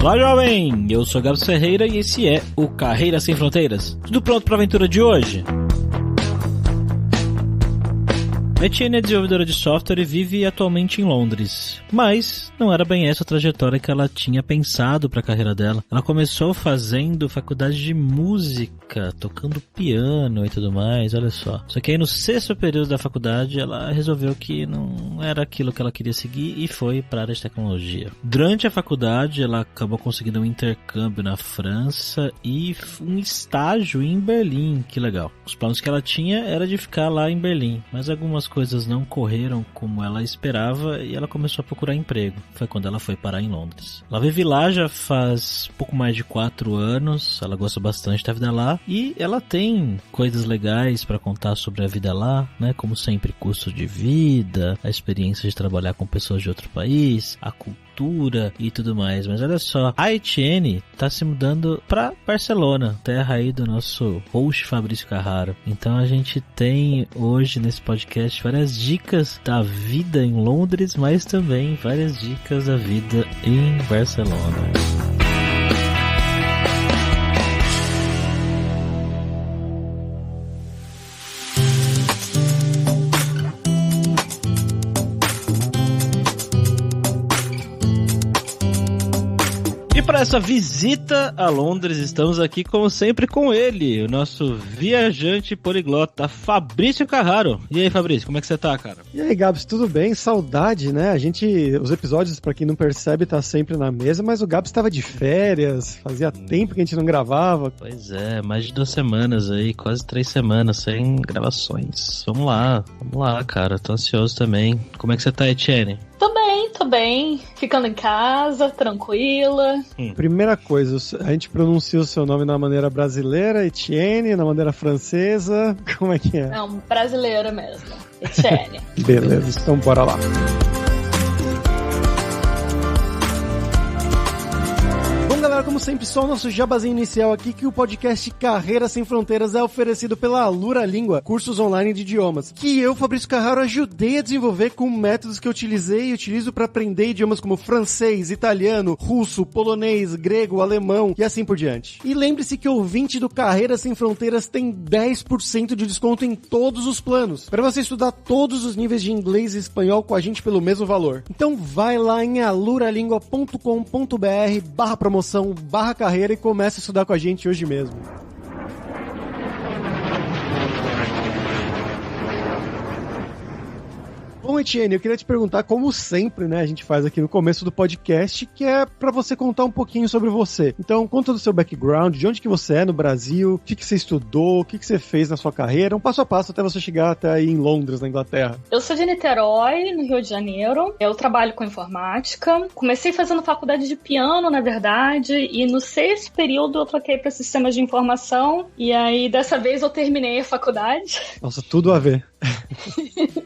Olá, jovem! Eu sou Gabs Ferreira e esse é o Carreira Sem Fronteiras. Tudo pronto para a aventura de hoje? A Etienne é desenvolvedora de software e vive atualmente em Londres, mas não era bem essa a trajetória que ela tinha pensado para a carreira dela. Ela começou fazendo faculdade de música, tocando piano e tudo mais, olha só. Só que aí no 6º período da faculdade ela resolveu que não era aquilo que ela queria seguir e foi para a área de tecnologia. Durante a faculdade ela acabou conseguindo um intercâmbio na França e um estágio em Berlim, que legal. Os planos que ela tinha era de ficar lá em Berlim, mas algumas coisas não correram como ela esperava e ela começou a procurar emprego. Foi quando ela foi parar em Londres. Ela vive lá já faz pouco mais de 4 anos, ela gosta bastante da vida lá e ela tem coisas legais para contar sobre a vida lá, né? Como sempre, custo de vida, a experiência de trabalhar com pessoas de outro país, a cultura e tudo mais. Mas olha só, a Etienne tá se mudando pra Barcelona, terra aí do nosso host Fabrício Carraro. Então a gente tem hoje nesse podcast várias dicas da vida em Londres, mas também várias dicas da vida em Barcelona. Para essa visita a Londres, estamos aqui como sempre com ele, o nosso viajante poliglota, Fabrício Carraro. E aí, Fabrício, como é que você tá, cara? E aí, Gabs, tudo bem? Saudade, né? Os episódios, pra quem não percebe, tá sempre na mesa, mas o Gabs estava de férias, fazia tempo que a gente não gravava. Pois é, mais de 2 semanas aí, quase 3 semanas sem gravações. Vamos lá, cara, tô ansioso também. Como é que você tá, Etienne? Tô bem, ficando em casa, tranquila. Primeira coisa, a gente pronuncia o seu nome na maneira brasileira, Etienne, na maneira francesa, como é que é? Não, brasileira mesmo, Etienne. Beleza, então bora lá. Galera, como sempre, só o nosso jabazinho inicial aqui, que o podcast Carreira Sem Fronteiras é oferecido pela Alura Língua, cursos online de idiomas, que eu, Fabrício Carraro, ajudei a desenvolver com métodos que eu utilizei e utilizo para aprender idiomas como francês, italiano, russo, polonês, grego, alemão e assim por diante. E lembre-se que o ouvinte do Carreira Sem Fronteiras tem 10% de desconto em todos os planos, para você estudar todos os níveis de inglês e espanhol com a gente pelo mesmo valor. Então vai lá em aluralingua.com.br/promoção/carreira e comece a estudar com a gente hoje mesmo. Bom, Etienne, eu queria te perguntar, como sempre, né, a gente faz aqui no começo do podcast, que é pra você contar um pouquinho sobre você. Então, conta do seu background, de onde que você é no Brasil, o que que você estudou, o que que você fez na sua carreira, um passo a passo até você chegar até aí em Londres, na Inglaterra. Eu sou de Niterói, no Rio de Janeiro. Eu trabalho com informática. Comecei fazendo faculdade de piano, na verdade, e no 6º período eu troquei para sistemas de informação, e aí dessa vez eu terminei a faculdade. Nossa, tudo a ver.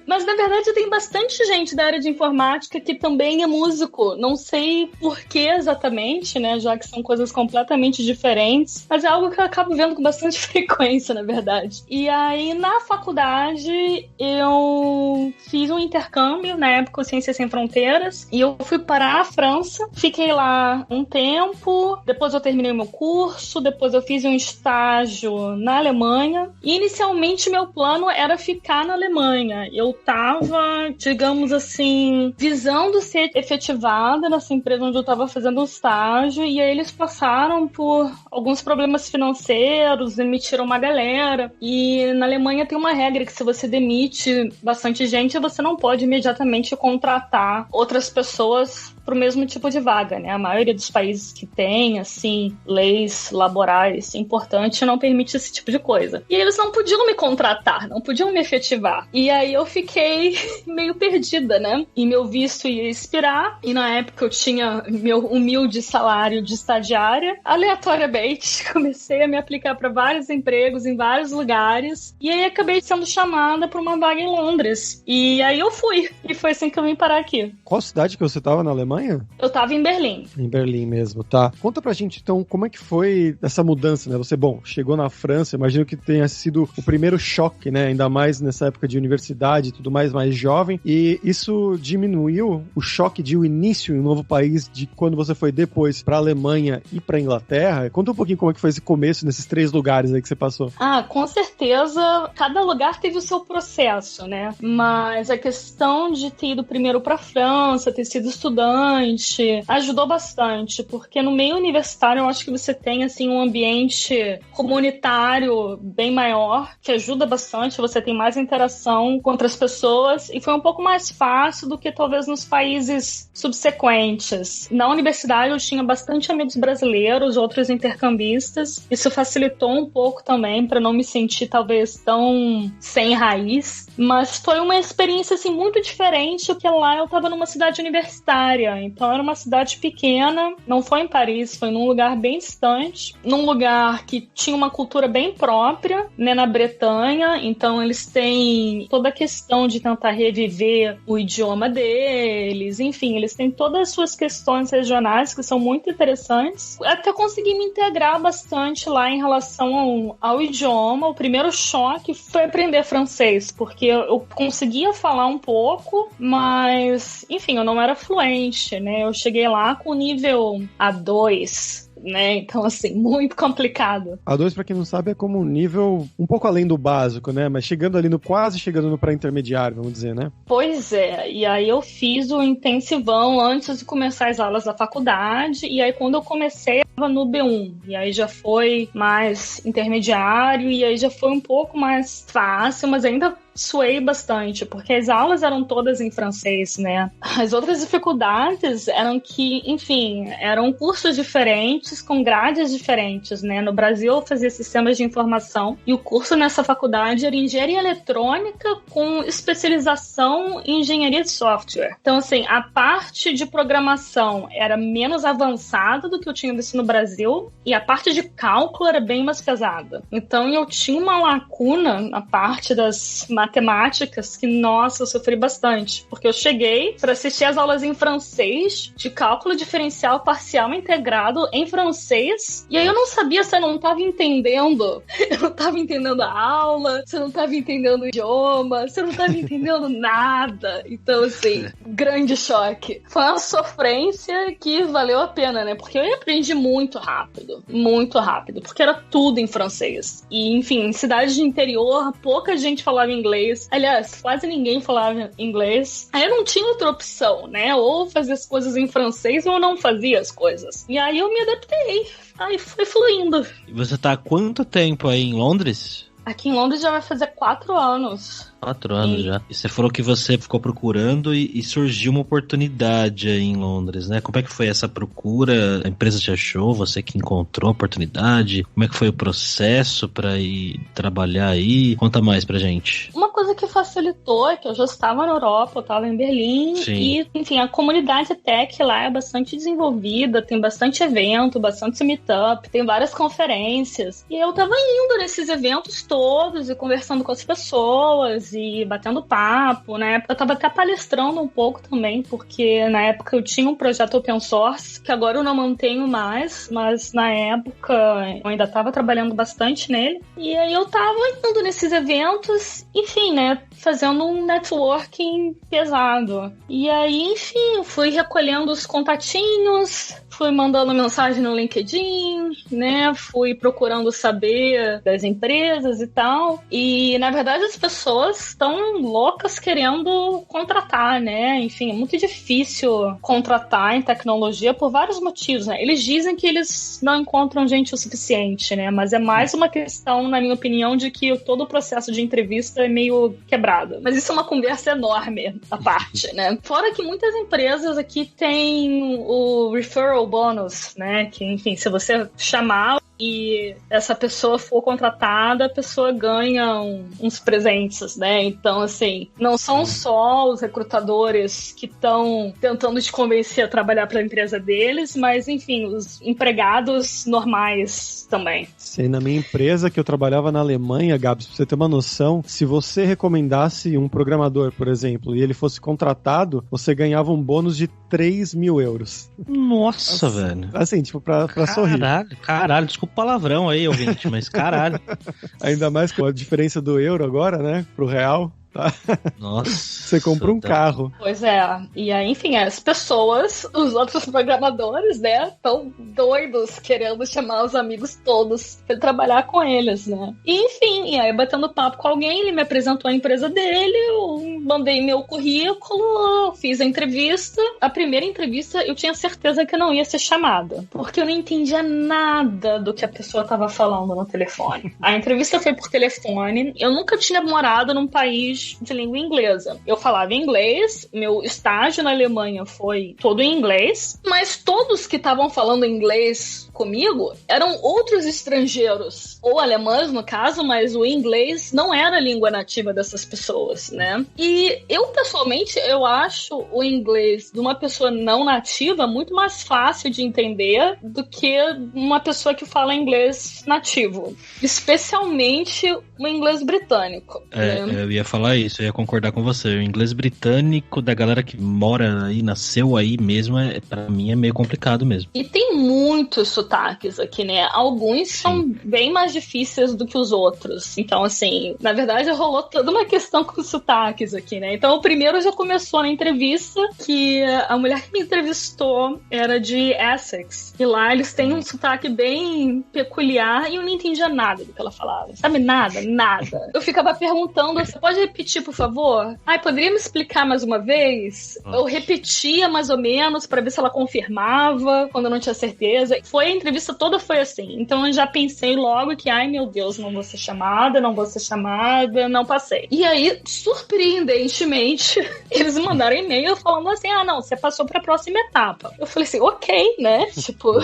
Mas na verdade tem bastante gente da área de informática que também é músico. Não sei por que exatamente, né? Já que são coisas completamente diferentes. Mas é algo que eu acabo vendo com bastante frequência, na verdade. E aí, na faculdade, eu fiz um intercâmbio, na época, Ciências Sem Fronteiras. E eu fui para a França. Fiquei lá um tempo. Depois eu terminei o meu curso. Depois eu fiz um estágio na Alemanha. E inicialmente, meu plano era ficar na Alemanha. Eu tava, digamos assim, visando ser efetivada nessa empresa onde eu tava fazendo um estágio, e aí eles passaram por alguns problemas financeiros, demitiram uma galera, e na Alemanha tem uma regra que se você demite bastante gente, você não pode imediatamente contratar outras pessoas pro mesmo tipo de vaga, né? A maioria dos países que tem, assim, leis laborais importantes não permite esse tipo de coisa. E eles não podiam me contratar, não podiam me efetivar. E aí eu fiquei meio perdida, né? E meu visto ia expirar, e na época eu tinha meu humilde salário de estagiária. Aleatoriamente, comecei a me aplicar para vários empregos em vários lugares, e aí acabei sendo chamada para uma vaga em Londres. E aí eu fui, e foi assim que eu vim parar aqui. Qual cidade que você tava na Alemanha? Alemanha? Eu tava em Berlim. Em Berlim mesmo, tá. Conta pra gente, então, como é que foi essa mudança, né? Você, chegou na França, imagino que tenha sido o primeiro choque, né? Ainda mais nessa época de universidade e tudo mais jovem. E isso diminuiu o choque de o início em um novo país, de quando você foi depois pra Alemanha e pra Inglaterra? Conta um pouquinho como é que foi esse começo nesses 3 lugares aí que você passou. Com certeza, cada lugar teve o seu processo, né? Mas a questão de ter ido primeiro pra França, ter sido estudante, ajudou bastante, porque no meio universitário eu acho que você tem, assim, um ambiente comunitário bem maior, que ajuda bastante, você tem mais interação com outras pessoas, e foi um pouco mais fácil do que talvez nos países subsequentes. Na universidade eu tinha bastante amigos brasileiros, outros intercambistas, isso facilitou um pouco também para não me sentir talvez tão sem raiz, mas foi uma experiência assim muito diferente, porque lá eu estava numa cidade universitária, então era uma cidade pequena, não foi em Paris, foi num lugar bem distante, num lugar que tinha uma cultura bem própria, né, na Bretanha, então eles têm toda a questão de tentar reviver o idioma deles, enfim, eles têm todas as suas questões regionais que são muito interessantes. Até consegui me integrar bastante lá em relação ao idioma. O primeiro choque foi aprender francês, porque eu conseguia falar um pouco, mas, enfim, eu não era fluente, né? Eu cheguei lá com nível A2, né? Então, assim, muito complicado. A2, pra quem não sabe, é como um nível um pouco além do básico, né? Mas chegando ali quase chegando no pré-intermediário, vamos dizer, né? Pois é, e aí eu fiz o intensivão antes de começar as aulas da faculdade, e aí quando eu comecei, eu estava no B1, e aí já foi mais intermediário, e aí já foi um pouco mais fácil, mas ainda suei bastante, porque as aulas eram todas em francês, né? As outras dificuldades eram que, enfim, eram cursos diferentes, com grades diferentes, né? No Brasil eu fazia sistemas de informação e o curso nessa faculdade era engenharia eletrônica com especialização em engenharia de software. Então, assim, a parte de programação era menos avançada do que eu tinha visto no Brasil e a parte de cálculo era bem mais pesada. Então, eu tinha uma lacuna na parte das matemáticas que, nossa, eu sofri bastante. Porque eu cheguei para assistir as aulas em francês, de cálculo diferencial parcial integrado em francês, e aí eu não sabia se eu não estava entendendo. Eu não estava entendendo a aula, se eu não estava entendendo o idioma, se eu não estava entendendo nada. Então, assim, grande choque. Foi uma sofrência que valeu a pena, né? Porque eu aprendi muito rápido, porque era tudo em francês. E, enfim, em cidades de interior, pouca gente falava inglês. Aliás, quase ninguém falava inglês. Aí eu não tinha outra opção, né? Ou fazer as coisas em francês ou não fazia as coisas. E aí eu me adaptei. Aí foi fluindo. E você tá há quanto tempo aí em Londres? Aqui em Londres já vai fazer 4 anos. 4 anos já. E você falou que você ficou procurando e surgiu uma oportunidade aí em Londres, né? Como é que foi essa procura? A empresa te achou? Você que encontrou a oportunidade? Como é que foi o processo para ir trabalhar aí? Conta mais pra gente. Uma coisa que facilitou é que eu já estava na Europa, eu estava em Berlim. Sim. E, enfim, a comunidade tech lá é bastante desenvolvida, tem bastante evento, bastante meetup, tem várias conferências. E eu tava indo nesses eventos todos e conversando com as pessoas e batendo papo, né? Eu tava até palestrando um pouco também, porque na época eu tinha um projeto open source, que agora eu não mantenho mais, mas na época eu ainda tava trabalhando bastante nele. E aí eu tava indo nesses eventos, enfim, né? Fazendo um networking pesado. E aí, enfim, fui recolhendo os contatinhos, fui mandando mensagem no LinkedIn, né? Fui procurando saber das empresas e tal. E, na verdade, as pessoas estão loucas querendo contratar, né? Enfim, é muito difícil contratar em tecnologia por vários motivos, né? Eles dizem que eles não encontram gente o suficiente, né? Mas é mais uma questão, na minha opinião, de que todo o processo de entrevista é meio quebrado. Mas isso é uma conversa enorme, à parte, né? Fora que muitas empresas aqui têm o referral bonus, né? Que, enfim, se você chamar, e essa pessoa for contratada, a pessoa ganha uns presentes, né? Então, assim, não são só os recrutadores que estão tentando te convencer a trabalhar para a empresa deles, mas, enfim, os empregados normais também. Sei, na minha empresa que eu trabalhava na Alemanha, Gabs, pra você ter uma noção, se você recomendasse um programador, por exemplo, e ele fosse contratado, você ganhava um bônus de 3 mil euros. Nossa, assim, velho. Assim, tipo, pra sorrir. Caralho, desculpa o palavrão aí, ouvinte, mas caralho. Ainda mais com a diferença do euro agora, né, pro real. Tá? Nossa. Você compra um carro. Pois é. E aí, enfim, as pessoas, os outros programadores, né, estão doidos querendo chamar os amigos todos pra trabalhar com eles, né? E, enfim, e aí batendo papo com alguém, ele me apresentou a empresa dele, eu mandei meu currículo, fiz a entrevista. A primeira entrevista eu tinha certeza que eu não ia ser chamada, porque eu não entendia nada do que a pessoa tava falando no telefone. A entrevista foi por telefone, eu nunca tinha morado num país de língua inglesa. Eu falava inglês, meu estágio na Alemanha foi todo em inglês, mas todos que estavam falando inglês comigo eram outros estrangeiros, ou alemães no caso, mas o inglês não era a língua nativa dessas pessoas, né? E eu, pessoalmente, eu acho o inglês de uma pessoa não nativa muito mais fácil de entender do que uma pessoa que fala inglês nativo, especialmente o inglês britânico. Né? Eu ia falar isso, eu ia concordar com você. O inglês britânico da galera que mora aí, nasceu aí mesmo, pra mim é meio complicado mesmo. E tem muitos sotaques aqui, né? Alguns são bem mais difíceis do que os outros. Então, assim, na verdade rolou toda uma questão com sotaques aqui, né? Então, o primeiro já começou na entrevista, que a mulher que me entrevistou era de Essex. E lá eles têm um sotaque bem peculiar e eu não entendia nada do que ela falava. Sabe? Nada. Eu ficava perguntando, você pode repetir, por favor? Poderia me explicar mais uma vez? Eu repetia mais ou menos pra ver se ela confirmava, quando eu não tinha certeza. A entrevista toda foi assim. Então eu já pensei logo que, ai meu Deus, não vou ser chamada, não passei. E aí, surpreendentemente, eles mandaram e-mail falando assim, não, você passou pra próxima etapa. Eu falei assim, ok, né? Tipo...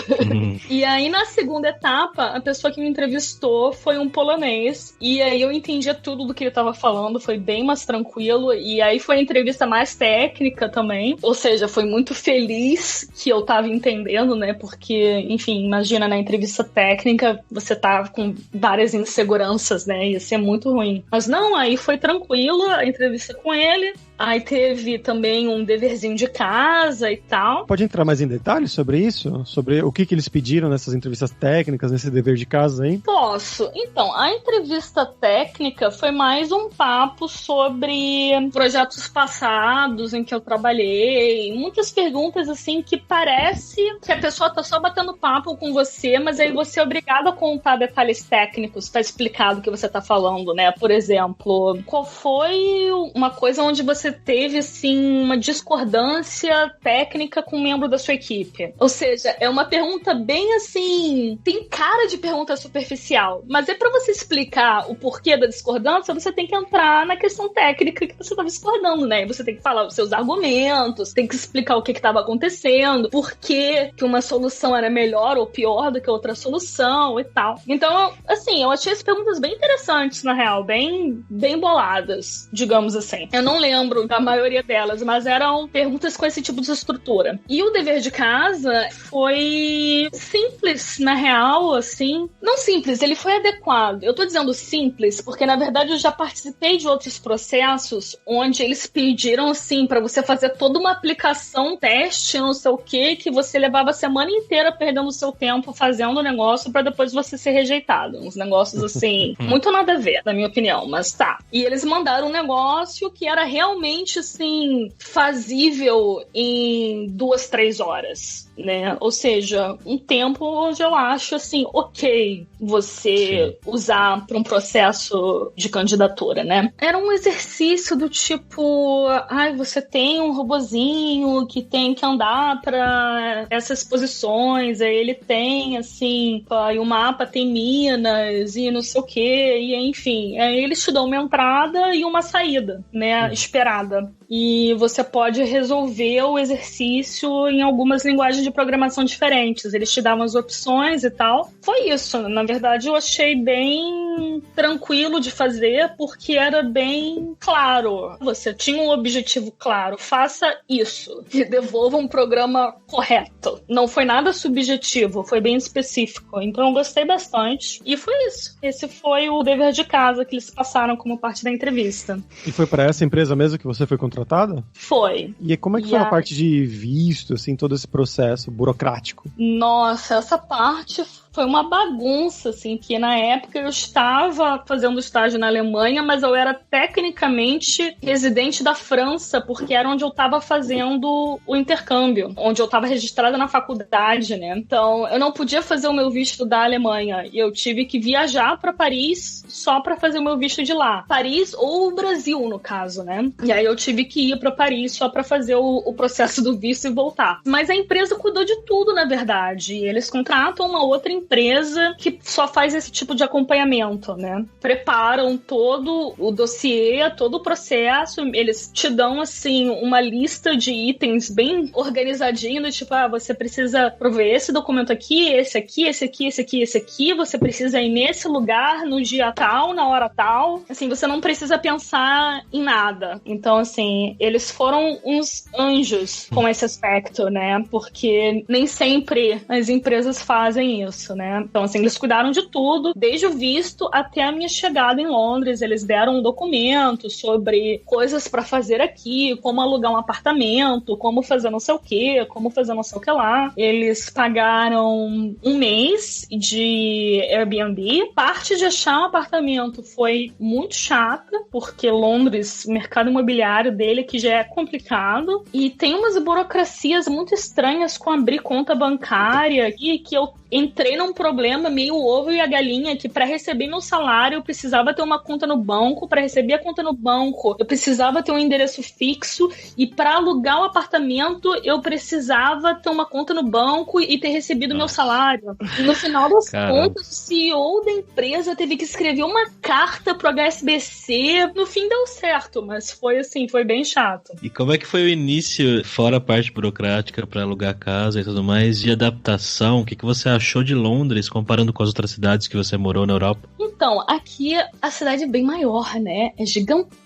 E aí, na segunda etapa, a pessoa que me entrevistou foi um polonês. E aí eu entendia tudo do que ele tava falando, foi bem mais tranquilo. E aí foi a entrevista mais técnica também. Ou seja, foi muito feliz que eu tava entendendo, né? Porque, enfim, imagina, na entrevista técnica, você tá com várias inseguranças, né? Ia ser muito ruim. Mas não, aí foi tranquilo a entrevista com ele. Aí teve também um deverzinho de casa e tal. Pode entrar mais em detalhes sobre isso? Sobre o que eles pediram nessas entrevistas técnicas, nesse dever de casa, hein? Posso. Então, a entrevista técnica foi mais um papo sobre projetos passados em que eu trabalhei. Muitas perguntas, assim, que parece que a pessoa tá só batendo papo com você, mas aí você é obrigado a contar detalhes técnicos pra explicar do que você tá falando, né? Por exemplo, qual foi uma coisa onde você teve, assim, uma discordância técnica com um membro da sua equipe? Ou seja, é uma pergunta bem, assim, tem cara de pergunta superficial, mas é pra você explicar o porquê da discordância, você tem que entrar na questão técnica que você estava discordando, né? Você tem que falar os seus argumentos, tem que explicar o que estava acontecendo, por que uma solução era melhor ou pior do que outra solução e tal. Então, assim, eu achei as perguntas bem interessantes, na real, bem boladas, digamos assim. Eu não lembro da maioria delas, mas eram perguntas com esse tipo de estrutura. E o dever de casa foi simples, na real, assim. Não simples, ele foi adequado. Eu tô dizendo simples porque, na verdade, eu já participei de outros processos onde eles pediram, assim, pra você fazer toda uma aplicação, teste, não sei o que você levava a semana inteira perdendo o seu tempo fazendo o negócio pra depois você ser rejeitado. Uns negócios, assim, muito nada a ver, na minha opinião, mas tá. E eles mandaram um negócio que era realmente, assim, fazível em 2-3 horas, né? Ou seja, um tempo onde eu acho, assim, ok você usar para um processo de candidatura, né? Era um exercício do tipo, você tem um robozinho que tem que andar para essas posições, aí ele tem, assim, e o mapa tem minas e não sei o que, e enfim, aí eles te dão uma entrada e uma saída, né, esperada. E você pode resolver o exercício em algumas linguagens linguagens de programação diferentes. Eles te davam as opções e tal. Foi isso. Na verdade, eu achei bem tranquilo de fazer, porque era bem claro. Você tinha um objetivo claro. Faça isso. E devolva um programa correto. Não foi nada subjetivo. Foi bem específico. Então, eu gostei bastante. E foi isso. Esse foi o dever de casa que eles passaram como parte da entrevista. E foi para essa empresa mesmo que você foi contratada? Foi. E como é que foi a parte de visto, assim, todo esse processo burocrático? Nossa, essa parte foi uma bagunça, assim, que na época eu estava fazendo estágio na Alemanha, mas eu era tecnicamente residente da França, porque era onde eu estava fazendo o intercâmbio, onde eu estava registrada na faculdade, né? Então, eu não podia fazer o meu visto da Alemanha, e eu tive que viajar para Paris só para fazer o meu visto de lá. Paris ou o Brasil, no caso, né? E aí eu tive que ir para Paris só para fazer o processo do visto e voltar. Mas a empresa cuidou de tudo, na verdade. Eles contratam uma outra empresa que só faz esse tipo de acompanhamento, né? Preparam todo o dossiê, todo o processo, eles te dão, assim, uma lista de itens bem organizadinho, tipo, você precisa prover esse documento aqui, esse aqui, esse aqui, esse aqui, esse aqui, você precisa ir nesse lugar, no dia tal, na hora tal. Assim, você não precisa pensar em nada. Então, assim, eles foram uns anjos com esse aspecto, né? Porque nem sempre as empresas fazem isso, né? Então, assim, eles cuidaram de tudo, desde o visto até a minha chegada em Londres. Eles deram um documento sobre coisas pra fazer aqui, como alugar um apartamento, como fazer não sei o quê, como fazer não sei o que lá. Eles pagaram 1 mês de Airbnb. Parte de achar um apartamento foi muito chata, porque Londres, o mercado imobiliário dele que já é complicado, e tem umas burocracias muito estranhas com abrir conta bancária, e que eu entrei num problema meio ovo e a galinha, que para receber meu salário eu precisava ter uma conta no banco, para receber a conta no banco eu precisava ter um endereço fixo, e para alugar um apartamento eu precisava ter uma conta no banco e ter recebido meu salário. E no final das contas, o CEO da empresa teve que escrever uma carta pro HSBC. No fim deu certo, mas foi assim, foi bem chato. E como é que foi o início, fora a parte burocrática para alugar casa e tudo mais, de adaptação? O que você achou de Londres, comparando com as outras cidades que você morou na Europa? Então, aqui a cidade é bem maior, né? É gigantesca.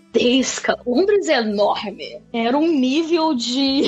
Londres é enorme. Era um nível de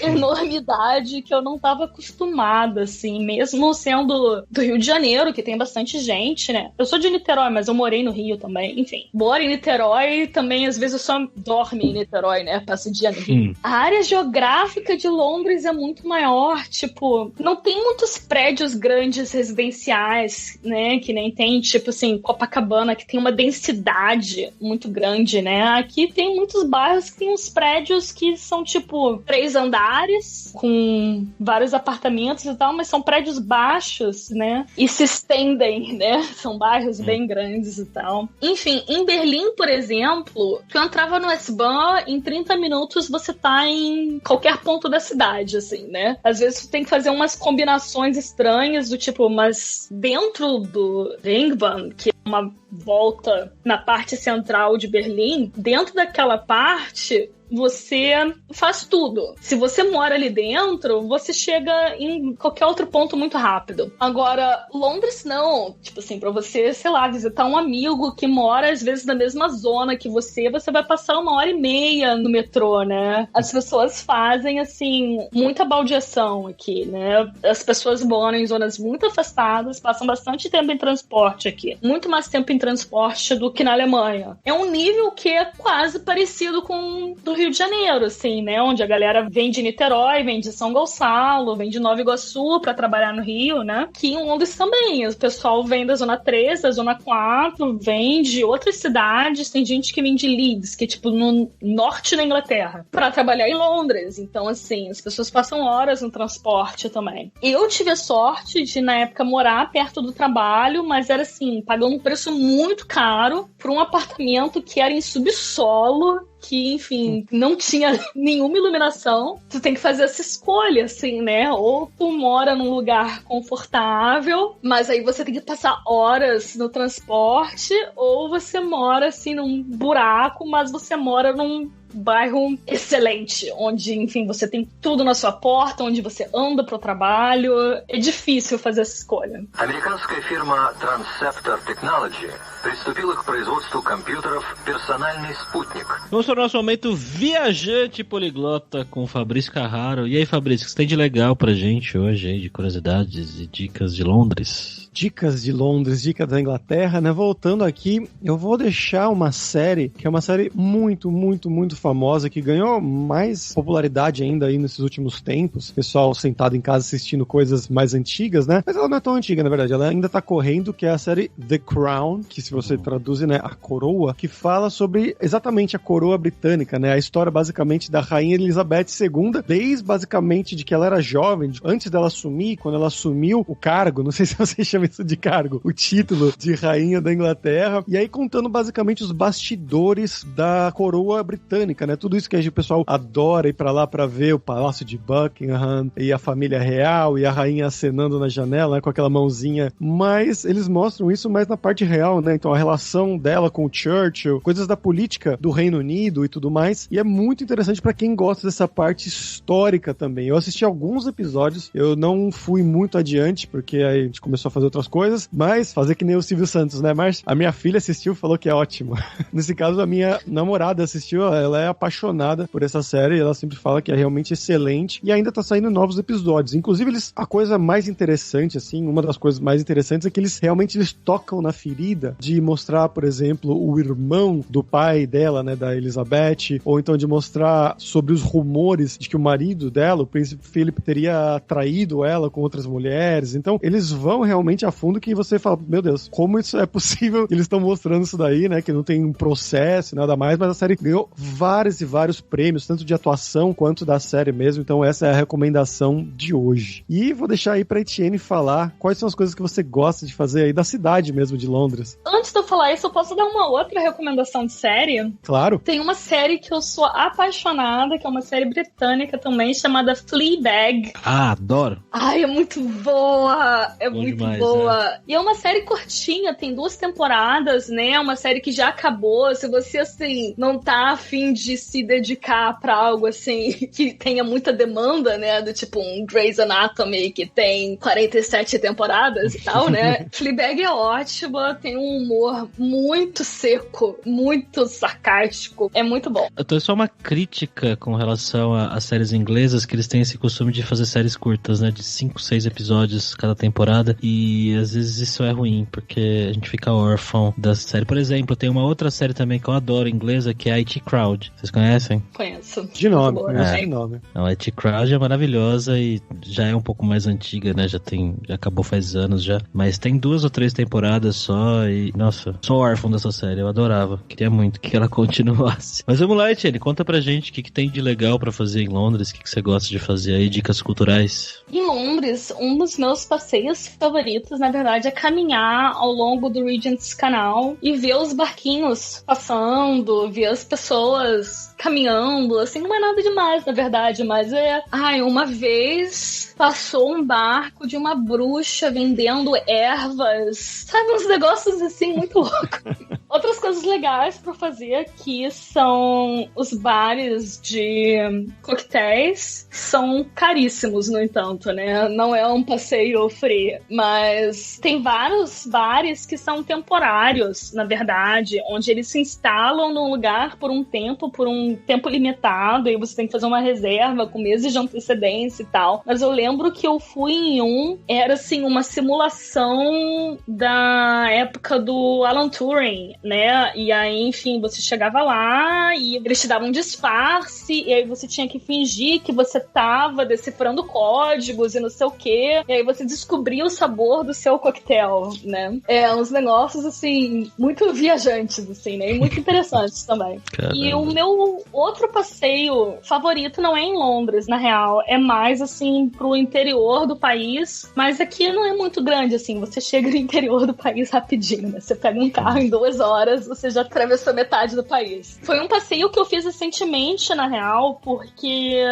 enormidade que eu não estava acostumada, assim, mesmo sendo do Rio de Janeiro, que tem bastante gente, né? Eu sou de Niterói, mas eu morei no Rio também. Enfim, moro em Niterói também, às vezes eu só dormo em Niterói, né? Passo o dia no Rio. A área geográfica de Londres é muito maior, tipo, não tem muitos prédios grandes residenciais, né? Que nem tem, tipo assim, Copacabana, que tem uma densidade muito grande, né? Aqui tem muitos bairros que tem uns prédios que são, tipo, 3 andares, com vários apartamentos e tal, mas são prédios baixos, né? E se estendem, né? São bairros bem grandes e tal. Enfim, em Berlim, por exemplo, eu entrava no S-Bahn, em 30 minutos você tá em qualquer ponto da cidade, assim, né? Às vezes você tem que fazer umas combinações estranhas, do tipo, mas dentro do Ringbahn, que é uma volta na parte central de Berlim, dentro daquela parte você faz tudo. Se você mora ali dentro, você chega em qualquer outro ponto muito rápido. Agora, Londres não. Tipo assim, pra você, sei lá, visitar um amigo que mora às vezes na mesma zona que você vai passar 1h30 no metrô, né? As pessoas fazem, assim, muita baldeação aqui, né? As pessoas moram em zonas muito afastadas, passam bastante tempo em transporte aqui. Muito mais tempo em transporte do que na Alemanha. É um nível que é quase parecido com do Rio de Janeiro, assim, né? Onde a galera vem de Niterói, vem de São Gonçalo, vem de Nova Iguaçu pra trabalhar no Rio, né? Que em Londres também. O pessoal vem da Zona 3, da Zona 4, vem de outras cidades. Tem gente que vem de Leeds, que é tipo no norte da Inglaterra, pra trabalhar em Londres. Então, assim, as pessoas passam horas no transporte também. Eu tive a sorte de, na época, morar perto do trabalho, mas era assim, pagando um preço muito caro por um apartamento que era em subsolo, que, enfim, não tinha nenhuma iluminação. Tu tem que fazer essa escolha, assim, né? Ou tu mora num lugar confortável, mas aí você tem que passar horas no transporte, ou você mora, assim, num buraco, mas você mora num bairro excelente, onde, enfim, você tem tudo na sua porta, onde você anda pro trabalho. É difícil fazer essa escolha. Американская фирма Transceptor Technology приступила к производству компьютеров «Персональный спутник». Vamos para o nosso momento viajante poliglota com o Fabrício Carraro. E aí, Fabrício, o que você tem de legal pra gente hoje aí, de curiosidades e dicas de Londres? Dicas de Londres, dicas da Inglaterra, né? Voltando aqui, eu vou deixar uma série, que é uma série muito, muito, muito famosa, que ganhou mais popularidade ainda aí nesses últimos tempos. Pessoal sentado em casa assistindo coisas mais antigas, né? Mas ela não é tão antiga, na verdade. Ela ainda tá correndo, que é a série The Crown, que se você traduzir, né, a coroa, que fala sobre exatamente a coroa britânica, né? A história basicamente da rainha Elizabeth II, desde basicamente de que ela era jovem, antes dela assumir, quando ela assumiu o cargo, não sei se você chama isso de cargo, o título de rainha da Inglaterra, e aí contando basicamente os bastidores da coroa britânica, né? Tudo isso que o pessoal adora ir pra lá pra ver, o Palácio de Buckingham, e a família real, e a rainha acenando na janela, né, com aquela mãozinha, mas eles mostram isso mais na parte real, né? Então a relação dela com o Churchill, coisas da política do Reino Unido e tudo mais, e é muito interessante pra quem gosta dessa parte histórica também. Eu assisti alguns episódios, eu não fui muito adiante, porque aí a gente começou a fazer outras coisas, mas fazer que nem o Silvio Santos, né? Mas a minha filha assistiu e falou que é ótimo. Nesse caso, a minha namorada assistiu, ela é apaixonada por essa série, e ela sempre fala que é realmente excelente, e ainda tá saindo novos episódios. Inclusive, a coisa mais interessante, assim, uma das coisas mais interessantes é que eles tocam na ferida de mostrar, por exemplo, o irmão do pai dela, né, da Elizabeth, ou então de mostrar sobre os rumores de que o marido dela, o príncipe Philip, teria traído ela com outras mulheres. Então, eles vão realmente a fundo, que você fala, meu Deus, como isso é possível? Eles estão mostrando isso daí, né, que não tem um processo e nada mais, mas a série ganhou vários e vários prêmios, tanto de atuação quanto da série mesmo. Então essa é a recomendação de hoje. E vou deixar aí pra Etienne falar quais são as coisas que você gosta de fazer aí da cidade mesmo de Londres. Antes de eu falar isso, eu posso dar uma outra recomendação de série? Claro. Tem uma série que eu sou apaixonada, que é uma série britânica também, chamada Fleabag. Ah, adoro. Ai, é muito boa! É bom muito demais, boa. é. E é uma série curtinha, tem 2 temporadas, né? É uma série que já acabou. Se você, assim, não tá a fim de se dedicar pra algo, assim, que tenha muita demanda, né? Do tipo um Grey's Anatomy, que tem 47 temporadas e tal, né? Fleabag é ótima, tem um humor muito seco, muito sarcástico. É muito bom. Eu tô só uma crítica com relação às séries inglesas, que eles têm esse costume de fazer séries curtas, né? De 5, 6 episódios cada temporada. E às vezes isso é ruim, porque a gente fica órfão da série. Por exemplo, tem uma outra série também que eu adoro, inglesa, que é a IT Crowd. Vocês conhecem? Conheço. De nome, boa, conheço né? de nome. Não, a IT Crowd é maravilhosa e já é um pouco mais antiga, né? Já acabou faz anos já. Mas tem 2 ou 3 temporadas só e, nossa, sou órfão dessa série, eu adorava. Queria muito que ela continuasse. Mas vamos lá, Etienne, conta pra gente o que tem de legal pra fazer em Londres, o que você gosta de fazer aí, dicas culturais. Em Londres, um dos meus passeios favoritos, na verdade, é caminhar ao longo do Regent's Canal e ver os barquinhos passando, ver as pessoas caminhando, assim, não é nada demais, na verdade, mas uma vez passou um barco de uma bruxa vendendo ervas, sabe, uns negócios assim, muito loucos. Outras coisas legais pra fazer aqui são os bares de coquetéis, são caríssimos, no entanto, né? Não é um passeio free, mas tem vários bares que são temporários, na verdade, onde eles se instalam num lugar por um tempo limitado, e você tem que fazer uma reserva com meses de antecedência e tal. Mas eu lembro que eu fui em era assim, uma simulação da época do Alan Turing, né? E aí, enfim, você chegava lá e eles te davam um disfarce, e aí você tinha que fingir que você tava decifrando códigos e não sei o quê, e aí você descobria o sabor do seu coquetel, né? Uns negócios, assim, muito viajantes, assim, né? E muito interessantes também. Caramba. E o meu outro passeio favorito não é em Londres, na real, é mais, assim, pro interior do país, mas aqui não é muito grande, assim, você chega no interior do país rapidinho, né? Você pega um carro em 2 horas horas você já atravessou metade do país. Foi um passeio que eu fiz recentemente, na real, porque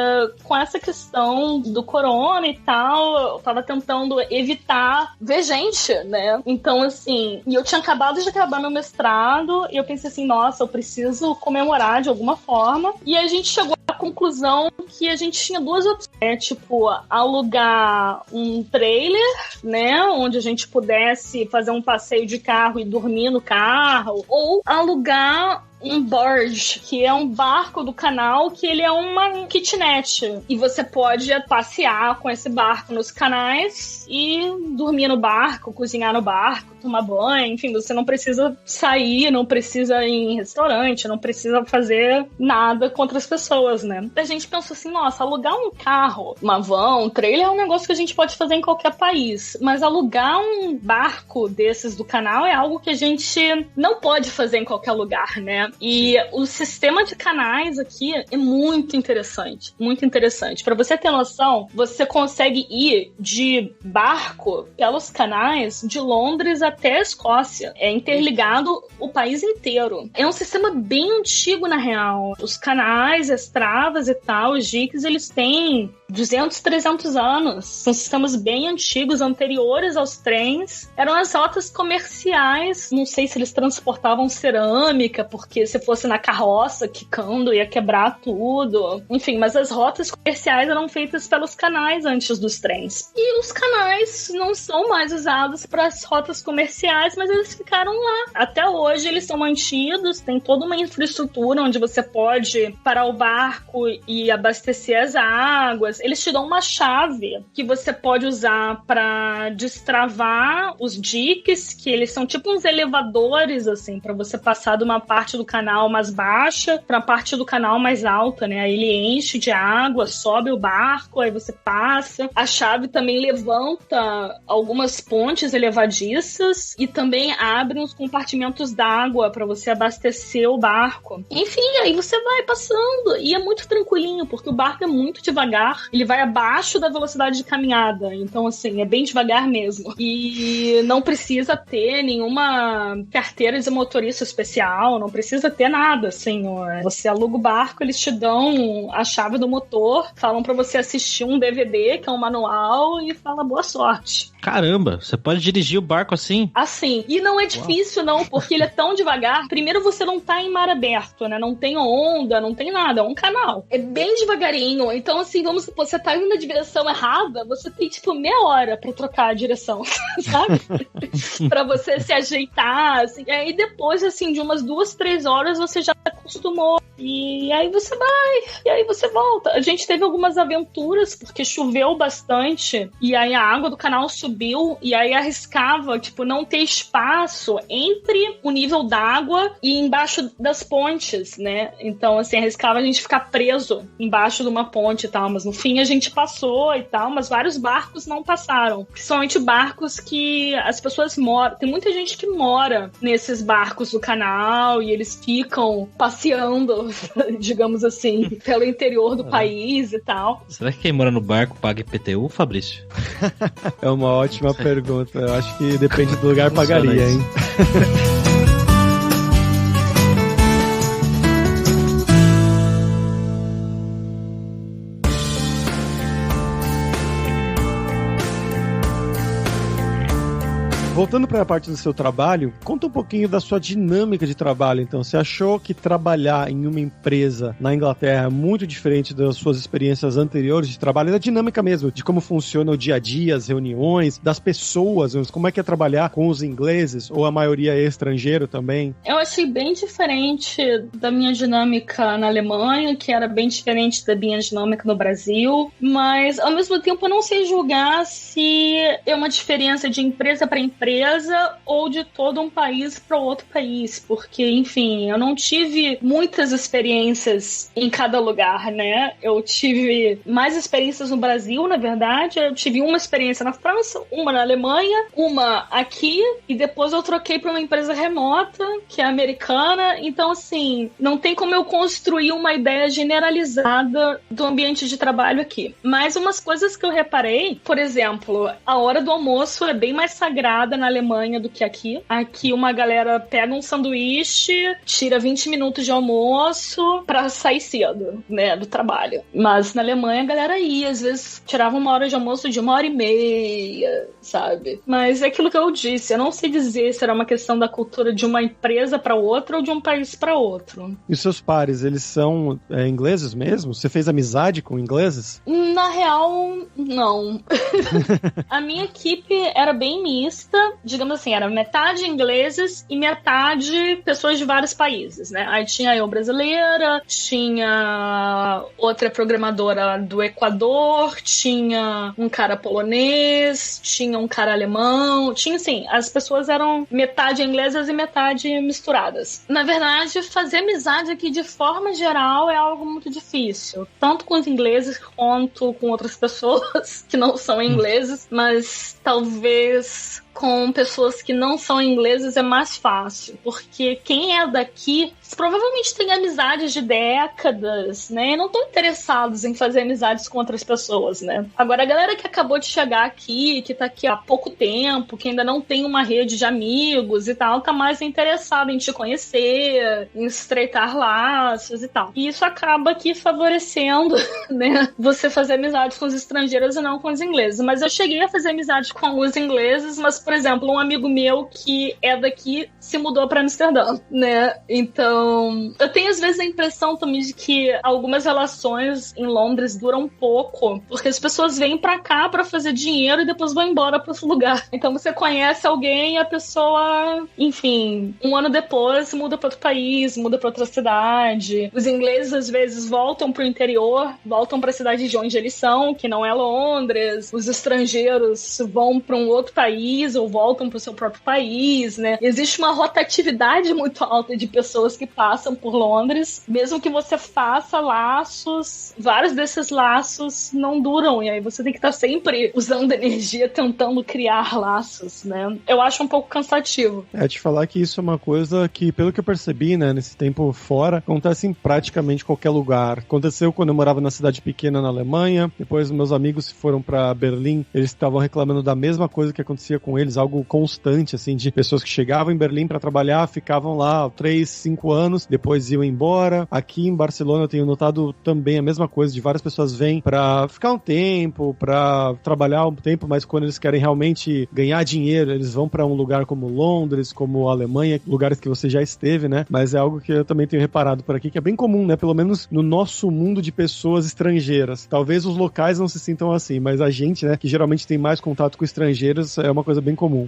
com essa questão do corona e tal, eu tava tentando evitar ver gente, né? Então, assim, e eu tinha acabado de acabar meu mestrado, e eu pensei assim, nossa, eu preciso comemorar de alguma forma. E a gente chegou à conclusão que a gente tinha duas opções, tipo, alugar um trailer, né, onde a gente pudesse fazer um passeio de carro e dormir no carro, ou alugar um barge, que é um barco do canal, que ele é uma kitnet. E você pode passear com esse barco nos canais e dormir no barco, cozinhar no barco, tomar banho, enfim, você não precisa sair, não precisa ir em restaurante, não precisa fazer nada com outras pessoas, né? A gente pensou assim, nossa, alugar um carro, uma van, um trailer é um negócio que a gente pode fazer em qualquer país, mas alugar um barco desses do canal é algo que a gente não pode fazer em qualquer lugar, né? E o sistema de canais aqui é muito interessante, muito interessante. Pra você ter noção, você consegue ir de barco pelos canais de Londres até a Escócia. É interligado o país inteiro. É um sistema bem antigo, na real. Os canais, as travas e tal, os diques, eles têm 200, 300 anos. São sistemas bem antigos, anteriores aos trens. Eram as rotas comerciais. Não sei se eles transportavam cerâmica, porque se fosse na carroça, quicando, ia quebrar tudo. Enfim, mas as rotas comerciais eram feitas pelos canais antes dos trens. E os canais não são mais usados para as rotas comerciais, mas eles ficaram lá. Até hoje eles são mantidos, tem toda uma infraestrutura onde você pode parar o barco e abastecer as águas. Eles te dão uma chave que você pode usar para destravar os diques, que eles são tipo uns elevadores, assim, para você passar de uma parte do canal mais baixa para a parte do canal mais alta, né? Aí ele enche de água, sobe o barco, aí você passa. A chave também levanta algumas pontes elevadiças e também abre uns compartimentos d'água para você abastecer o barco. Enfim, aí você vai passando e é muito tranquilinho, porque o barco é muito devagar. Ele vai abaixo da velocidade de caminhada. Então, assim, é bem devagar mesmo. E não precisa ter nenhuma carteira de motorista especial, não precisa ter nada, assim. Você aluga o barco, eles te dão a chave do motor, falam pra você assistir um DVD, que é um manual, e fala boa sorte. Caramba, você pode dirigir o barco assim? Assim. E não é difícil, não, porque ele é tão devagar. Primeiro, você não tá em mar aberto, né? Não tem onda, não tem nada. É um canal. É bem devagarinho. Então, assim, vamos supor, você tá indo na direção errada, você tem, tipo, meia hora pra trocar a direção, sabe? Pra você se ajeitar, assim. E aí, depois, assim, de umas 2, 3 horas, você já acostumou. E aí você vai. E aí você volta. A gente teve algumas aventuras, porque choveu bastante. E aí a água do canal subiu. E aí arriscava, tipo, não ter espaço entre o nível d'água e embaixo das pontes, né? Então, assim, arriscava a gente ficar preso embaixo de uma ponte e tal. Mas no fim a gente passou e tal. Mas vários barcos não passaram. Principalmente barcos que as pessoas moram. Tem muita gente que mora nesses barcos do canal e eles ficam passeando, digamos assim, pelo interior do país e tal. Será que quem mora no barco paga IPTU, Fabrício? É uma ótima pergunta. Eu acho que depende do lugar, pagaria, hein? Voltando para a parte do seu trabalho, conta um pouquinho da sua dinâmica de trabalho. Então, você achou que trabalhar em uma empresa na Inglaterra é muito diferente das suas experiências anteriores de trabalho, da dinâmica mesmo, de como funciona o dia a dia, as reuniões, das pessoas, como é que é trabalhar com os ingleses, ou a maioria é estrangeiro também? Eu achei bem diferente da minha dinâmica na Alemanha, que era bem diferente da minha dinâmica no Brasil, mas ao mesmo tempo eu não sei julgar se é uma diferença de empresa para empresa ou de todo um país para outro país, porque, enfim, eu não tive muitas experiências em cada lugar, né? Eu tive mais experiências no Brasil, na verdade. Eu tive uma experiência na França, uma na Alemanha, uma aqui, e depois eu troquei para uma empresa remota, que é americana. Então, assim, não tem como eu construir uma ideia generalizada do ambiente de trabalho aqui. Mas umas coisas que eu reparei, por exemplo, a hora do almoço é bem mais sagrada atrasada na Alemanha do que aqui. Aqui uma galera pega um sanduíche, tira 20 minutos de almoço pra sair cedo, né, do trabalho. Mas na Alemanha a galera ia, às vezes tirava 1 hora de almoço de 1h30, sabe? Mas é aquilo que eu disse, eu não sei dizer se era uma questão da cultura de uma empresa pra outra ou de um país pra outro. E os seus pares, eles são ingleses mesmo? Você fez amizade com ingleses? Na real, não. A minha equipe era bem mista, digamos assim, era metade ingleses e metade pessoas de vários países, né? Aí tinha eu brasileira, tinha outra programadora do Equador, tinha um cara polonês, tinha um cara alemão, tinha assim, as pessoas eram metade inglesas e metade misturadas. Na verdade, fazer amizade aqui de forma geral é algo muito difícil, tanto com os ingleses quanto com outras pessoas que não são ingleses, mas talvez com pessoas que não são ingleses é mais fácil, porque quem é daqui provavelmente tem amizades de décadas, né, e não estão interessados em fazer amizades com outras pessoas, né. Agora, a galera que acabou de chegar aqui, que tá aqui há pouco tempo, que ainda não tem uma rede de amigos e tal, tá mais interessado em te conhecer, em estreitar laços e tal. E isso acaba aqui favorecendo, né, você fazer amizades com os estrangeiros e não com os ingleses. Mas eu cheguei a fazer amizade com os ingleses, mas, por exemplo, um amigo meu que é daqui se mudou pra Amsterdã, né, então eu tenho às vezes a impressão também de que algumas relações em Londres duram pouco, porque as pessoas vêm pra cá pra fazer dinheiro e depois vão embora pra outro lugar. Então você conhece alguém e a pessoa, enfim, 1 ano depois muda pra outro país, muda pra outra cidade. Os ingleses às vezes voltam pro interior, voltam pra cidade de onde eles são, que não é Londres. Os estrangeiros vão pra um outro país ou voltam pro seu próprio país, né? Existe uma rotatividade muito alta de pessoas que passam por Londres, mesmo que você faça laços, vários desses laços não duram, e aí você tem que estar sempre usando energia tentando criar laços, né? Eu acho um pouco cansativo. Te falar que isso é uma coisa que, pelo que eu percebi, né, nesse tempo fora, acontece em praticamente qualquer lugar. Aconteceu quando eu morava na cidade pequena na Alemanha, depois meus amigos foram pra Berlim, eles estavam reclamando da mesma coisa que acontecia com eles, algo constante, assim, de pessoas que chegavam em Berlim pra trabalhar, ficavam lá 3, 5 anos, depois iam embora. Aqui em Barcelona eu tenho notado também a mesma coisa, de várias pessoas vêm pra ficar um tempo, pra trabalhar um tempo, mas quando eles querem realmente ganhar dinheiro, eles vão pra um lugar como Londres, como a Alemanha, lugares que você já esteve, né? Mas é algo que eu também tenho reparado por aqui, que é bem comum, né? Pelo menos no nosso mundo de pessoas estrangeiras. Talvez os locais não se sintam assim, mas a gente, né, que geralmente tem mais contato com estrangeiros, é uma coisa bem comum.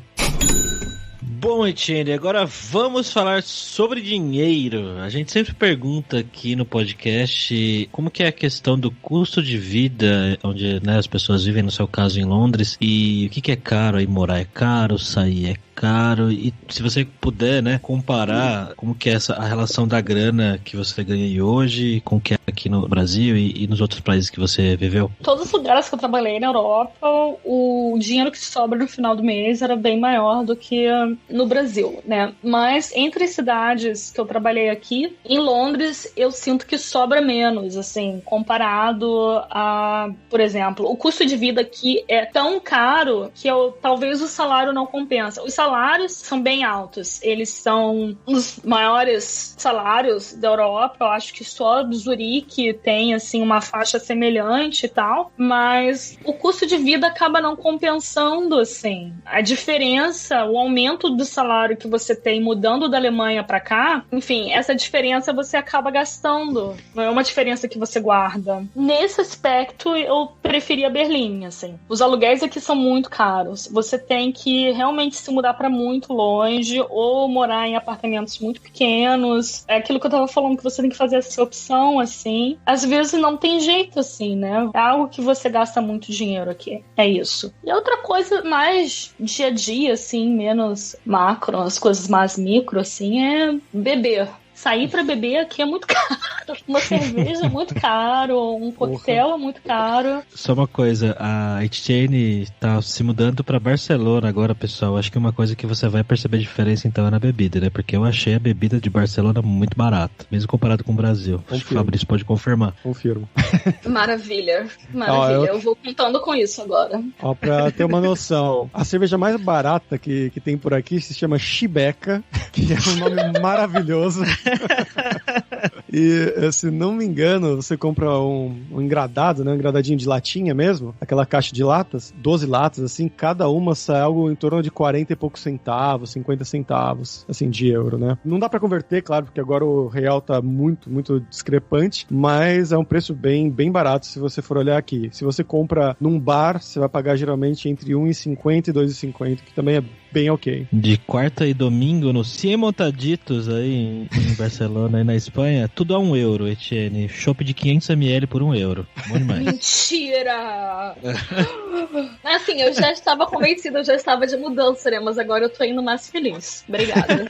Bom, Etienne, agora vamos falar sobre dinheiro. A gente sempre pergunta aqui no podcast como que é a questão do custo de vida, onde, né, as pessoas vivem, no seu caso, em Londres, e o que é caro aí, morar é caro, sair é caro, e se você puder, né, comparar como que é a relação da grana que você ganha aí hoje com o que é aqui no Brasil e nos outros países que você viveu. Todos os lugares que eu trabalhei na Europa, o dinheiro que sobra no final do mês era bem maior do que no Brasil, né? Mas entre as cidades que eu trabalhei aqui, em Londres, eu sinto que sobra menos, assim, comparado a, por exemplo, o custo de vida aqui é tão caro que talvez o salário não compensa. Os salários são bem altos, eles são os maiores salários da Europa, eu acho que só Zurique tem, assim, uma faixa semelhante e tal, mas o custo de vida acaba não compensando, assim. A diferença, o aumento do salário que você tem mudando da Alemanha pra cá, enfim, essa diferença você acaba gastando, não é uma diferença que você guarda. Nesse aspecto, eu preferia Berlim, assim. Os aluguéis aqui são muito caros, você tem que realmente se mudar pra muito longe ou morar em apartamentos muito pequenos. É aquilo que eu tava falando, que você tem que fazer essa opção, assim. Às vezes não tem jeito, assim, né? É algo que você gasta muito dinheiro aqui. É isso. E outra coisa mais dia a dia, assim, menos macro, as coisas mais micro, assim, é beber. sair pra beber aqui é muito caro. Uma cerveja é muito caro, um coquetel é muito caro. Só uma coisa, a Etienne tá se mudando pra Barcelona agora, pessoal. Acho que uma coisa que você vai perceber diferença então é na bebida, né? Porque eu achei a bebida de Barcelona muito barata, mesmo comparado com o Brasil. Acho que o Fabrício pode confirmar. Confirmo. Maravilha. Eu vou contando com isso agora. Ó, pra ter uma noção, a cerveja mais barata que tem por aqui se chama Chibeca, que é um nome maravilhoso. E, se não me engano, você compra um engradado, né? Um engradadinho de latinha mesmo, aquela caixa de latas, 12 latas, assim, cada uma sai algo em torno de 40 e poucos centavos, 50 centavos, assim, de euro, né? Não dá pra converter, claro, porque agora o real tá muito, muito discrepante, mas é um preço bem barato se você for olhar aqui. Se você compra num bar, você vai pagar geralmente entre 1,50 e 2,50, que também é bem ok. De quarta e domingo no Cien Montaditos aí em Barcelona e na Espanha, tudo a €1, Etienne. Chopp de 500ml por €1. Bom demais. Mentira! Assim, eu já estava convencida, eu já estava de mudança, né? Mas agora eu tô indo mais feliz. Obrigada.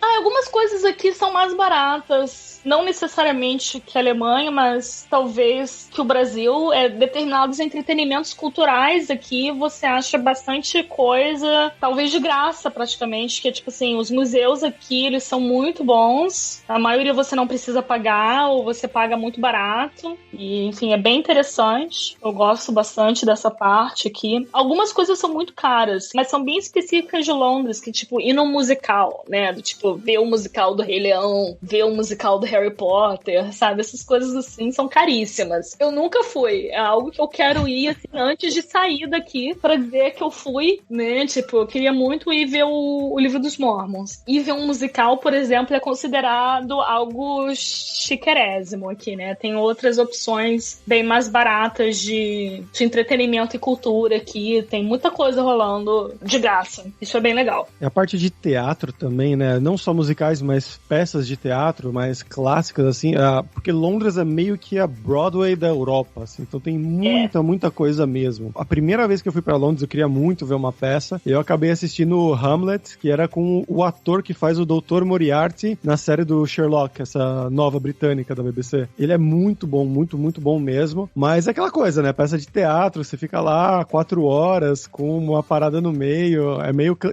Algumas coisas aqui são mais baratas. Não necessariamente que a Alemanha, mas talvez que o Brasil. Determinados entretenimentos culturais aqui você acha bastante coisa, talvez de graça praticamente, que é tipo assim, os museus aqui, eles são muito bons. A maioria você não precisa pagar, ou você paga muito barato. E, enfim, é bem interessante. Eu gosto bastante dessa parte aqui. Algumas coisas são muito caras, mas são bem específicas de Londres, que tipo, ir num musical, né? Do tipo, ver o musical do Rei Leão, ver o musical do Harry Potter, sabe? Essas coisas assim são caríssimas. Eu nunca fui. É algo que eu quero ir, assim, antes de sair daqui, pra dizer que eu fui, né? Tipo, eu queria muito ir ver o Livro dos Mormons. E ver um musical, por exemplo, é considerado algo chiquérésimo aqui, né? Tem outras opções bem mais baratas de entretenimento e cultura aqui. Tem muita coisa rolando de graça. Isso é bem legal. E a parte de teatro também, né? Não só musicais, mas peças de teatro mais clássicas, assim. Porque Londres é meio que a Broadway da Europa, assim. Então tem muita coisa mesmo. A primeira vez que eu fui pra Londres, eu queria muito ver uma peça. E eu acabei assistindo Hamlet, que era com o ator que faz o Dr. Moriarty na série do Sherlock, essa nova britânica da BBC. Ele é muito bom, muito bom mesmo. Mas é aquela coisa, né? Peça de teatro, você fica lá 4 horas com uma parada no meio,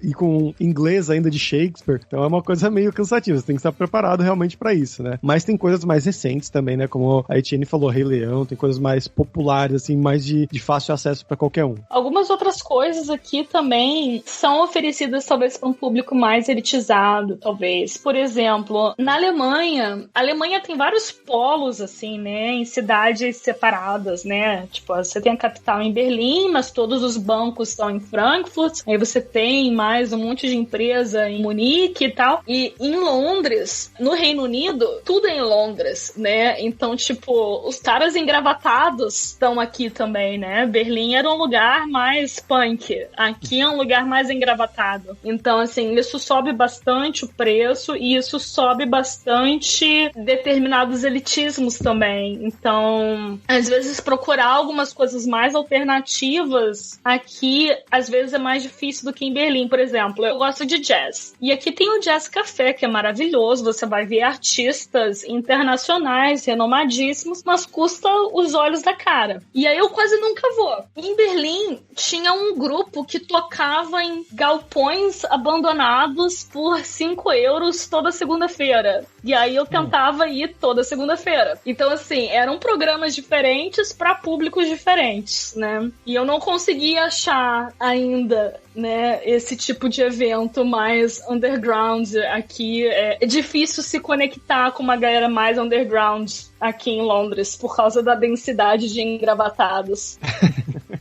e com inglês ainda de Shakespeare. Então é uma coisa meio cansativa. Você tem que estar preparado realmente pra isso, né? Mas tem coisas mais recentes também, né? Como a Etienne falou, Rei Leão, tem coisas mais populares, assim, mais de fácil acesso pra qualquer um. Algumas outras coisas aqui também são oferecidas talvez para um público mais elitizado, talvez. Por exemplo, na Alemanha, a Alemanha tem vários polos, assim, né? Em cidades separadas, né? Tipo, você tem a capital em Berlim, mas todos os bancos estão em Frankfurt. Aí você tem mais um monte de empresa em Munique e tal. E em Londres, no Reino Unido, tudo é em Londres, né? Então, tipo, os caras engravatados estão aqui também, né? Berlim era um lugar mais punk. Aqui é um lugar mais engravatado. Então, assim, isso sobe bastante o preço e isso sobe bastante determinados elitismos também. Então, às vezes procurar algumas coisas mais alternativas aqui, às vezes é mais difícil do que em Berlim, por exemplo. Eu gosto de jazz. E aqui tem o Jazz Café, que é maravilhoso. Você vai ver artistas internacionais, renomadíssimos, mas custa os olhos da cara. E aí eu quase nunca vou. Em Berlim, tinha um grupo que tocava em galpões abandonados por 5 euros toda segunda-feira. E aí eu tentava ir toda segunda-feira. Então, assim, eram programas diferentes para públicos diferentes, né? E eu não conseguia achar ainda, né, esse tipo de evento mais underground aqui. É difícil se conectar com uma galera mais underground aqui em Londres por causa da densidade de engravatados.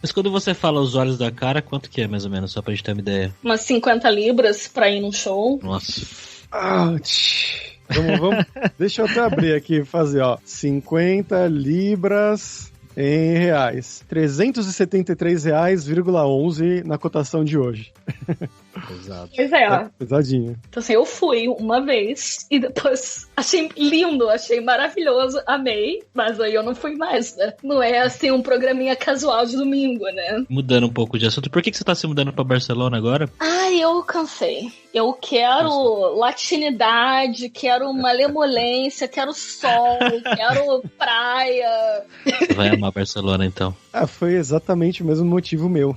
Mas quando você fala os olhos da cara, quanto que é mais ou menos, só pra gente ter uma ideia? Umas 50 libras pra ir num show. Nossa. Ouch. Vamos. Deixa eu até abrir aqui e fazer, ó. 50 libras em reais. R$373,11 na cotação de hoje. Pesado. Pois é. Pesadinho. Então assim, eu fui uma vez e depois achei lindo, achei maravilhoso, amei, mas aí eu não fui mais, né? Não é assim um programinha casual de domingo, né? Mudando um pouco de assunto, por que você tá se mudando pra Barcelona agora? Ai, eu cansei. Eu quero latinidade, quero malemolência, quero sol, quero praia. Você vai amar Barcelona, então. Foi exatamente o mesmo motivo meu.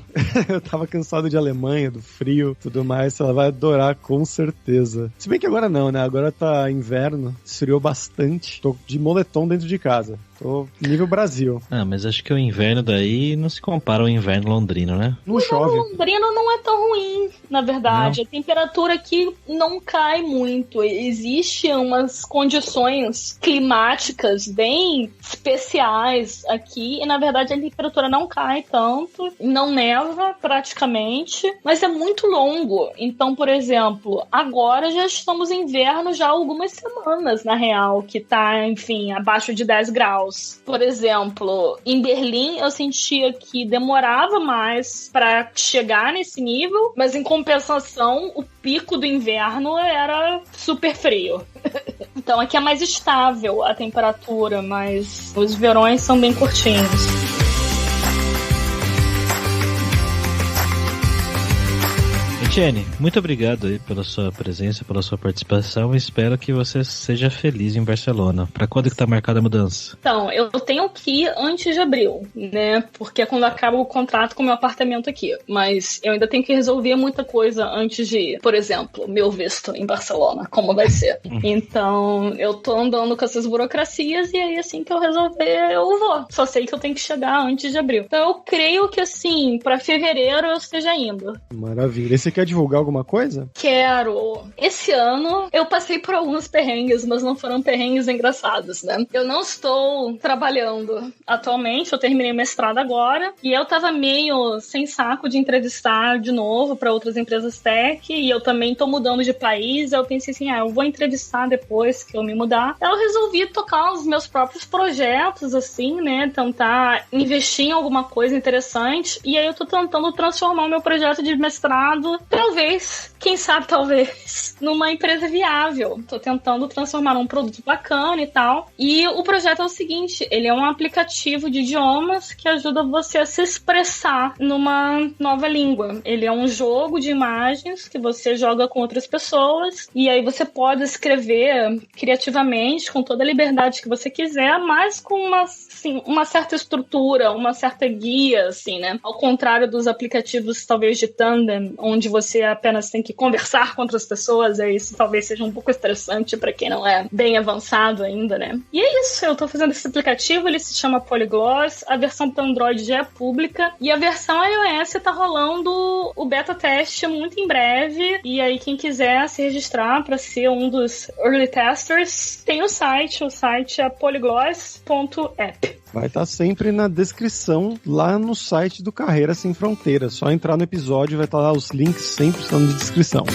Eu tava cansado de Alemanha, do frio, tudo mais. Ela vai adorar, com certeza. Se bem que agora não, né? Agora tá inverno, esfriou bastante. Tô de moletom dentro de casa. Tô nível Brasil. Ah, mas acho que o inverno daí não se compara ao inverno londrino, né? Não chove. O londrino não é tão ruim, na verdade. Não. A temperatura aqui não cai muito. Existem umas condições climáticas bem especiais aqui. E, na verdade, a temperatura não cai tanto. Não neva, praticamente. Mas é muito longo. Então, por exemplo, agora já estamos em inverno já há algumas semanas, na real. Que tá, enfim, abaixo de 10 graus. Por exemplo, em Berlim eu sentia que demorava mais para chegar nesse nível, mas em compensação o pico do inverno era super frio. Então aqui é mais estável a temperatura, mas os verões são bem curtinhos. Etienne, muito obrigado aí pela sua presença, pela sua participação. Espero que você seja feliz em Barcelona. Para quando que tá marcada a mudança? Então, eu tenho que ir antes de abril, né? Porque é quando acaba o contrato com o meu apartamento aqui. Mas eu ainda tenho que resolver muita coisa antes de ir. Por exemplo, meu visto em Barcelona, como vai ser. Então, eu tô andando com essas burocracias e aí assim que eu resolver, eu vou. Só sei que eu tenho que chegar antes de abril. Então, eu creio que assim, para fevereiro eu esteja indo. Maravilha. Você quer divulgar alguma coisa? Quero. Esse ano eu passei por alguns perrengues, mas não foram perrengues engraçados, né? Eu não estou trabalhando atualmente, eu terminei o mestrado agora e eu tava meio sem saco de entrevistar de novo para outras empresas tech e eu também tô mudando de país. Eu pensei assim, eu vou entrevistar depois que eu me mudar. Eu resolvi tocar os meus próprios projetos, assim, né? Tentar investir em alguma coisa interessante e aí eu tô tentando transformar o meu projeto de mestrado talvez, quem sabe talvez, numa empresa viável. Tô tentando transformar num produto bacana e tal. E o projeto é o seguinte, ele é um aplicativo de idiomas que ajuda você a se expressar numa nova língua. Ele é um jogo de imagens que você joga com outras pessoas e aí você pode escrever criativamente, com toda a liberdade que você quiser, mas com uma certa estrutura, uma certa guia, assim, né? Ao contrário dos aplicativos, talvez, de tandem, onde você apenas tem que conversar com outras pessoas, e isso talvez seja um pouco estressante para quem não é bem avançado ainda, né? E é isso, eu tô fazendo esse aplicativo, ele se chama Polygloss, a versão para Android já é pública, e a versão iOS tá rolando o beta teste muito em breve, e aí quem quiser se registrar para ser um dos early testers, tem o site é polygloss.app. Vai estar sempre na descrição, lá no site do Carreira Sem Fronteiras. Só entrar no episódio, vai estar lá os links, sempre estão na descrição.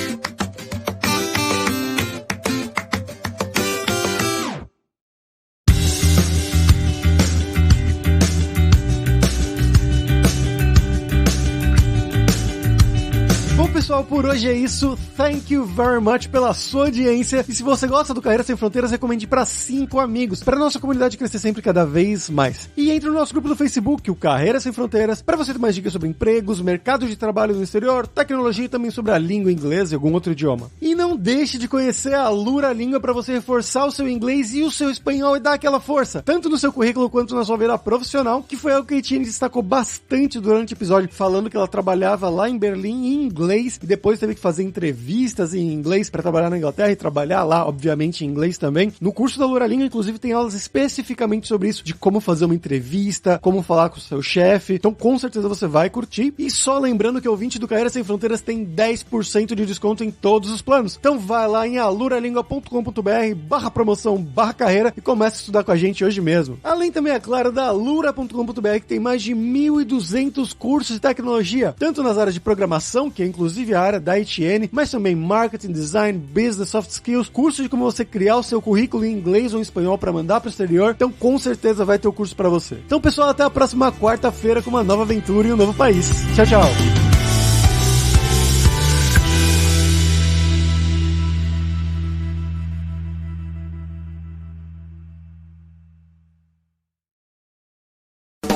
Pessoal, por hoje é isso. Thank you very much pela sua audiência. E se você gosta do Carreira Sem Fronteiras, recomende para 5 amigos, para nossa comunidade crescer sempre cada vez mais. E entre no nosso grupo do Facebook, o Carreira Sem Fronteiras, para você ter mais dicas sobre empregos, mercado de trabalho no exterior, tecnologia e também sobre a língua inglesa e algum outro idioma. E não deixe de conhecer a Alura Língua para você reforçar o seu inglês e o seu espanhol e dar aquela força, tanto no seu currículo quanto na sua vida profissional, que foi algo que a Etienne destacou bastante durante o episódio, falando que ela trabalhava lá em Berlim em inglês e depois teve que fazer entrevistas em inglês para trabalhar na Inglaterra e trabalhar lá, obviamente, em inglês também. No curso da Alura Língua, inclusive, tem aulas especificamente sobre isso, de como fazer uma entrevista, como falar com o seu chefe. Então, com certeza você vai curtir. E só lembrando que o ouvinte do Carreira Sem Fronteiras tem 10% de desconto em todos os planos. Então, vai lá em aluralingua.com.br/promoção/carreira e comece a estudar com a gente hoje mesmo. Além também, é claro, da alura.com.br, que tem mais de 1.200 cursos de tecnologia, tanto nas áreas de programação, que é inclusive a área da Etienne, mas também marketing, design, business, soft skills, curso de como você criar o seu currículo em inglês ou em espanhol para mandar para o exterior. Então, com certeza vai ter o curso para você. Então, pessoal, até a próxima quarta-feira com uma nova aventura em um novo país. Tchau, tchau!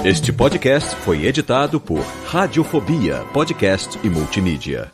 Este podcast foi editado por Radiofobia, podcast e multimídia.